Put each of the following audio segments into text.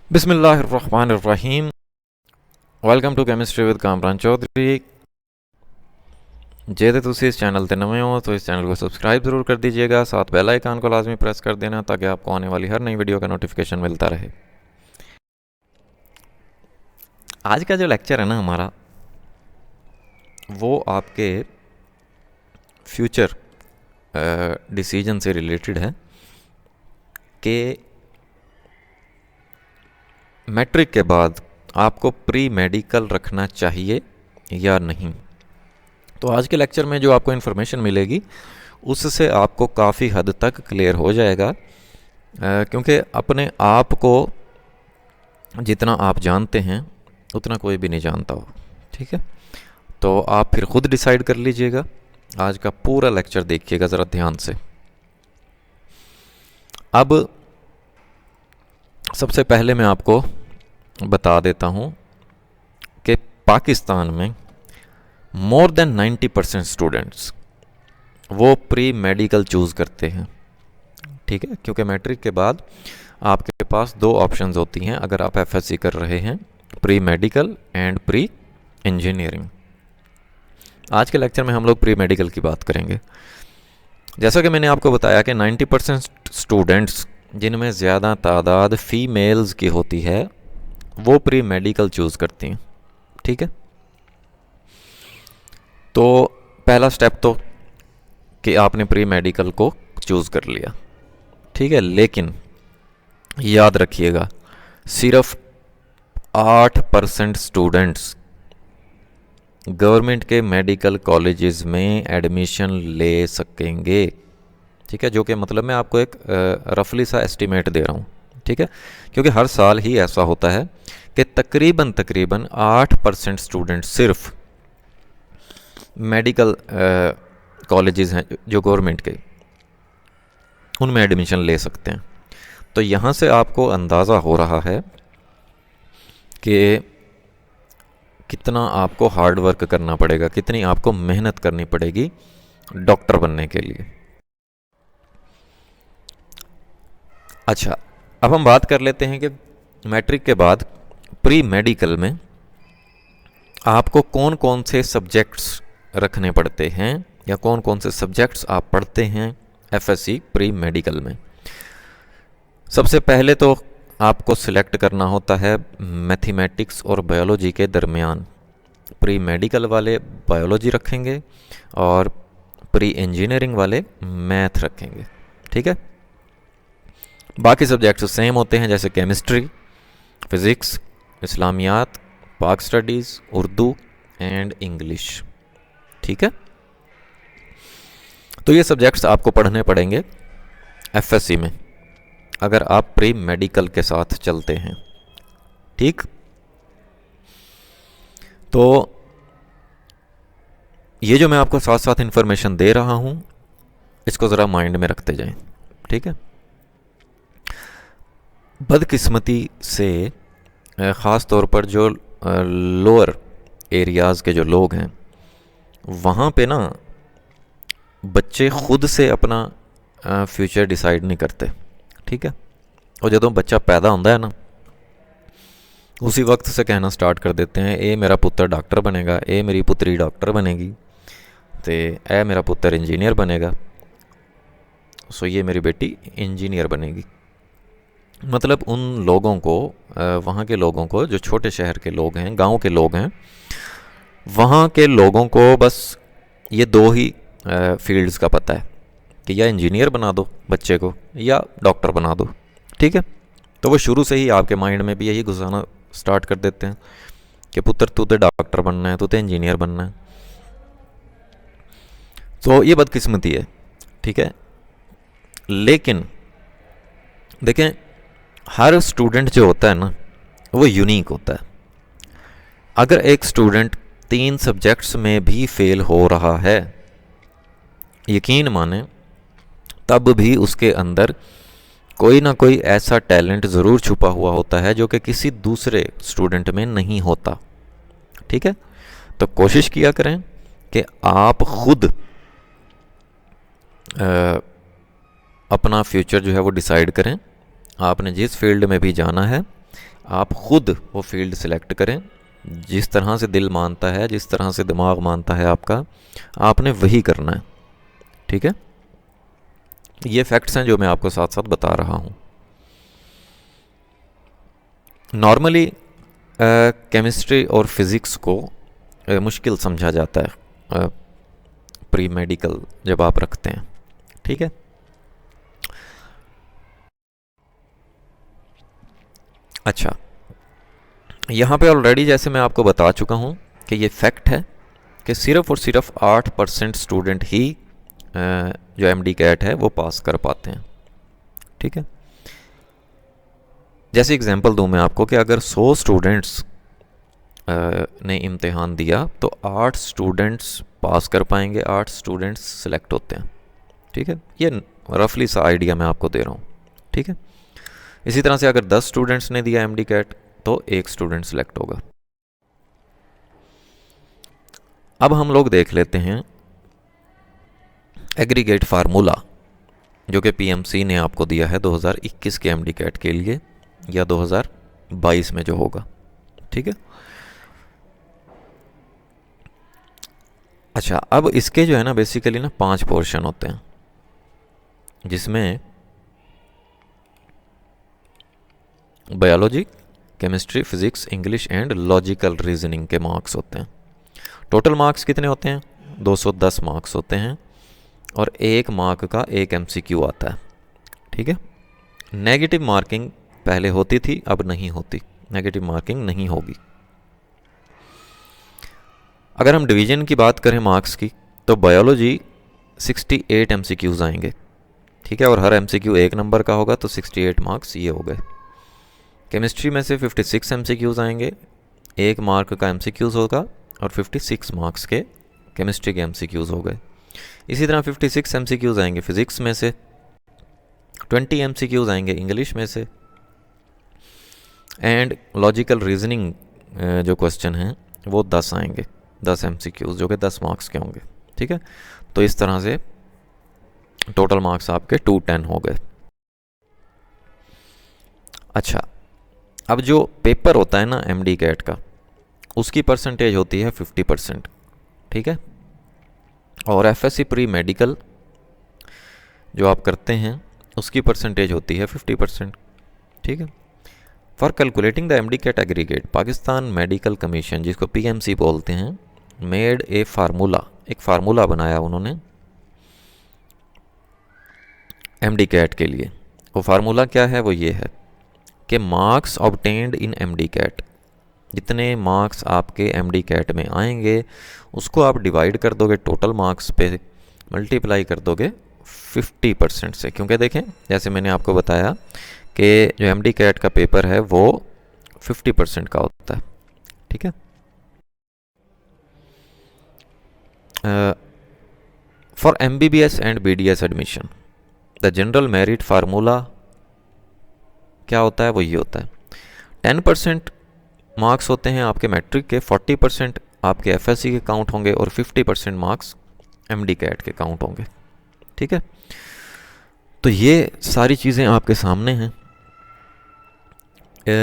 बिस्मिल्लाहिर्रहमानिर्रहीम। Welcome to chemistry with Kamran Chaudhry. जे तुसी इस चैनल ते नवे हो तो इस चैनल को सब्सक्राइब ज़रूर कर दीजिएगा, साथ बेल आइकन को लाजमी प्रेस कर देना ताकि आपको आने वाली हर नई वीडियो का नोटिफिकेशन मिलता रहे। आज का जो लेक्चर है ना हमारा, वो आपके फ्यूचर डिसीजन से रिलेटेड है कि मैट्रिक के बाद आपको प्री मेडिकल रखना चाहिए या नहीं। तो आज के लेक्चर में जो आपको इन्फॉर्मेशन मिलेगी उससे आपको काफ़ी हद तक क्लियर हो जाएगा, क्योंकि अपने आप को जितना आप जानते हैं उतना कोई भी नहीं जानता हो। ठीक है, तो आप फिर ख़ुद डिसाइड कर लीजिएगा। आज का पूरा लेक्चर देखिएगा ज़रा ध्यान से। अब सबसे पहले मैं आपको बता देता हूँ कि पाकिस्तान में मोर देन 90% स्टूडेंट्स वो प्री मेडिकल चूज़ करते हैं। ठीक है, क्योंकि मैट्रिक के बाद आपके पास दो ऑप्शंस होती हैं अगर आप एफएससी कर रहे हैं, pre medical and pre engineering. आज के लेक्चर में हम लोग प्री मेडिकल की बात करेंगे। जैसा कि मैंने आपको बताया कि 90% स्टूडेंट्स जिनमें ज़्यादा तादाद फ़ीमेल्स की होती है वो प्री मेडिकल चूज़ करती हैं। ठीक है, तो पहला स्टेप तो कि आपने प्री मेडिकल को चूज़ कर लिया। ठीक है, लेकिन याद रखिएगा सिर्फ 8% स्टूडेंट्स गवर्नमेंट के मेडिकल कॉलेजेस में एडमिशन ले सकेंगे। ठीक है, जो कि मतलब मैं आपको एक रफली सा एस्टिमेट दे रहा हूँ। ठीक है, क्योंकि हर साल ही ऐसा होता है कि तकरीबन 8% स्टूडेंट सिर्फ मेडिकल कॉलेजेस हैं जो गवर्नमेंट के, उनमें एडमिशन ले सकते हैं। तो यहाँ से आपको अंदाज़ा हो रहा है कि कितना आपको हार्ड वर्क करना पड़ेगा, कितनी आपको मेहनत करनी पड़ेगी डॉक्टर बनने के लिए। अच्छा, अब हम बात कर लेते हैं कि मैट्रिक के बाद प्री मेडिकल में आपको कौन कौन से सब्जेक्ट्स रखने पड़ते हैं या कौन कौन से सब्जेक्ट्स आप पढ़ते हैं एफएससी प्री मेडिकल में। सबसे पहले तो आपको सिलेक्ट करना होता है मैथमेटिक्स और बायोलॉजी के दरमियान। प्री मेडिकल वाले बायोलॉजी रखेंगे और प्री इंजीनियरिंग वाले मैथ रखेंगे। ठीक है, बाकी सब्जेक्ट्स सेम होते हैं जैसे केमिस्ट्री, फ़िज़िक्स, इस्लामियात, पाक स्टडीज़, उर्दू एंड इंग्लिश। ठीक है, तो ये सब्जेक्ट्स आपको पढ़ने पड़ेंगे एफएससी में अगर आप प्री मेडिकल के साथ चलते हैं। ठीक, तो ये जो मैं आपको साथ साथ इन्फॉर्मेशन दे रहा हूँ इसको ज़रा माइंड में रखते जाएं। ठीक है, बदकिस्मती से ख़ास तौर पर जो लोअर एरियाज़ के जो लोग हैं वहाँ पे ना बच्चे ख़ुद से अपना फ्यूचर डिसाइड नहीं करते। ठीक है, और जदों बच्चा पैदा होता है ना उसी वक्त से कहना स्टार्ट कर देते हैं ए मेरा पुत्र डॉक्टर बनेगा, ए मेरी पुत्री डॉक्टर बनेगी, तो ए मेरा पुत्र इंजीनियर बनेगा, सो ये मेरी बेटी इंजीनियर बनेगी। मतलब उन लोगों को, वहाँ के लोगों को, जो छोटे शहर के लोग हैं, गांव के लोग हैं, वहाँ के लोगों को बस ये दो ही फील्ड्स का पता है कि या इंजीनियर बना दो बच्चे को या डॉक्टर बना दो। ठीक है, तो वो शुरू से ही आपके माइंड में भी यही घुसाना स्टार्ट कर देते हैं कि पुत्र तू तो डॉक्टर बनना है, तू तो इंजीनियर बनना है। तो ये बदकिस्मती है। ठीक है, लेकिन देखें हर स्टूडेंट जो होता है ना वो यूनिक होता है। अगर एक स्टूडेंट 3 सब्जेक्ट्स में भी फेल हो रहा है, यकीन माने तब भी उसके अंदर कोई ना कोई ऐसा टैलेंट ज़रूर छुपा हुआ होता है जो कि किसी दूसरे स्टूडेंट में नहीं होता। ठीक है, तो कोशिश किया करें कि आप ख़ुद अपना फ्यूचर जो है वो डिसाइड करें। आपने जिस फील्ड में भी जाना है आप खुद वो फील्ड सिलेक्ट करें, जिस तरह से दिल मानता है, जिस तरह से दिमाग मानता है आपका, आपने वही करना है। ठीक है, ये फैक्ट्स हैं जो मैं आपको साथ साथ बता रहा हूँ। नॉर्मली केमिस्ट्री और फिज़िक्स को मुश्किल समझा जाता है प्री मेडिकल जब आप रखते हैं। ठीक है, अच्छा, यहाँ पे ऑलरेडी जैसे मैं आपको बता चुका हूँ कि ये फैक्ट है कि सिर्फ़ और सिर्फ 8% स्टूडेंट ही जो एमडी कैट है वो पास कर पाते हैं। ठीक है, जैसे एग्जांपल दूँ मैं आपको कि अगर 100 स्टूडेंट्स ने इम्तिहान दिया तो 8 स्टूडेंट्स पास कर पाएंगे, 8 स्टूडेंट्स सेलेक्ट होते हैं। ठीक है, ये रफली सा आइडिया मैं आपको दे रहा हूँ। ठीक है, इसी तरह से अगर 10 स्टूडेंट्स ने दिया एमडी कैट तो 1 स्टूडेंट सेलेक्ट होगा। अब हम लोग देख लेते हैं एग्रीगेट फार्मूला जो कि पीएमसी ने आपको दिया है 2021 के एमडी कैट के लिए या 2022 में जो होगा। ठीक है, अच्छा, अब इसके जो है ना बेसिकली ना 5 पोर्शन होते हैं, जिसमें biology, chemistry, physics, English and logical reasoning के मार्क्स होते हैं। टोटल मार्क्स कितने होते हैं? 210 मार्क्स होते हैं और 1 मार्क का एक एमसीक्यू आता है। ठीक है, नेगेटिव मार्किंग पहले होती थी, अब नहीं होती, नेगेटिव मार्किंग नहीं होगी। अगर हम डिवीजन की बात करें मार्क्स की तो बायोलॉजी 68 एमसीक्यूज़ आएंगे। ठीक है, और हर एमसीक्यू 1 नंबर का होगा तो 68 मार्क्स ये हो गए। केमिस्ट्री में से 56 एमसीक्यूज़ आएंगे, 1 मार्क का एमसीक्यूज़ होगा और 56 मार्क्स के केमिस्ट्री के एमसीक्यूज़ हो गए। इसी तरह 56 एमसीक्यूज़ आएंगे फिज़िक्स में से, 20 एमसीक्यूज़ आएंगे इंग्लिश में से, एंड लॉजिकल रीजनिंग जो क्वेश्चन हैं वो 10 आएंगे, 10 एमसीक्यूज़ जो कि 10 मार्क्स के होंगे। ठीक है, तो इस तरह से टोटल मार्क्स आपके 210 हो गए। अच्छा, अब जो पेपर होता है ना एमडी कैट का, उसकी परसेंटेज होती है 50%। ठीक है, और एफएससी प्री मेडिकल जो आप करते हैं उसकी परसेंटेज होती है 50%। ठीक है, for calculating the MD CAT aggregate Pakistan medical commission, जिसको पीएमसी बोलते हैं, मेड ए फार्मूला, एक फार्मूला बनाया उन्होंने एमडी कैट के लिए। वो फार्मूला क्या है? वो ये है कि marks obtained in MD CAT, जितने मार्क्स आपके एमडी कैट में आएंगे उसको आप डिवाइड कर दोगे टोटल मार्क्स पे, मल्टीप्लाई कर दोगे 50% से। क्योंकि देखें, जैसे मैंने आपको बताया कि जो एमडी कैट का पेपर है वो 50% का होता है। ठीक है, for MBBS and BDS admission the general merit formula क्या होता है? वो ये होता है 10% मार्क्स होते हैं आपके मैट्रिक के, 40% आपके एफएससी के काउंट होंगे और 50% मार्क्स एमडी कैट के काउंट होंगे। ठीक है, तो ये सारी चीज़ें आपके सामने हैं।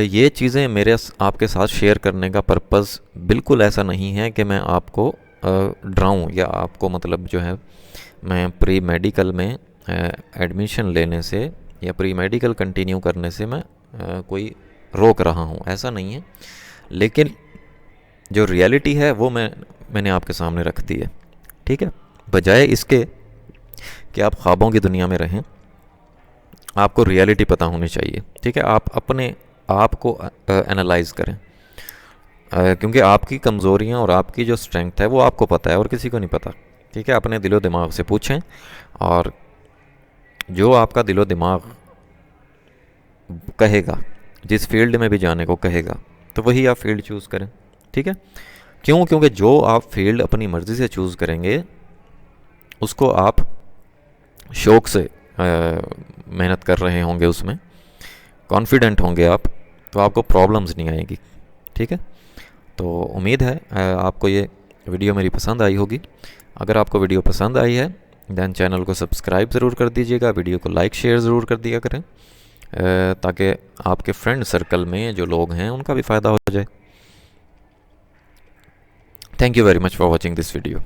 ये चीज़ें मेरे आपके साथ शेयर करने का पर्पज़ बिल्कुल ऐसा नहीं है कि मैं आपको डराऊं या आपको मतलब जो है मैं प्री मेडिकल में एडमिशन लेने से या प्री मेडिकल कंटिन्यू करने से मैं रोक रहा हूँ, ऐसा नहीं है। लेकिन जो रियलिटी है वो मैंने आपके सामने रख दी है। ठीक है, बजाय इसके कि आप ख्वाबों की दुनिया में रहें, आपको रियलिटी पता होनी चाहिए। ठीक है, आप अपने आप को एनालाइज करें, क्योंकि आपकी कमज़ोरियाँ और आपकी जो स्ट्रेंथ है वो आपको पता है और किसी को नहीं पता। ठीक है, अपने दिलो दिमाग से पूछें और जो आपका दिलो दिमाग कहेगा, जिस फील्ड में भी जाने को कहेगा, तो वही आप फील्ड चूज़ करें। ठीक है, क्यों? क्योंकि जो आप फील्ड अपनी मर्ज़ी से चूज़ करेंगे उसको आप शौक़ से मेहनत कर रहे होंगे, उसमें कॉन्फिडेंट होंगे आप, तो आपको प्रॉब्लम्स नहीं आएगी। ठीक है, तो उम्मीद है आपको ये वीडियो मेरी पसंद आई होगी। अगर आपको वीडियो पसंद आई है दैन चैनल को सब्सक्राइब ज़रूर कर दीजिएगा, वीडियो को लाइक शेयर ज़रूर कर दिया करें। ताकि आपके फ्रेंड सर्कल में जो लोग हैं उनका भी फ़ायदा हो जाए। Thank you very much for watching this video.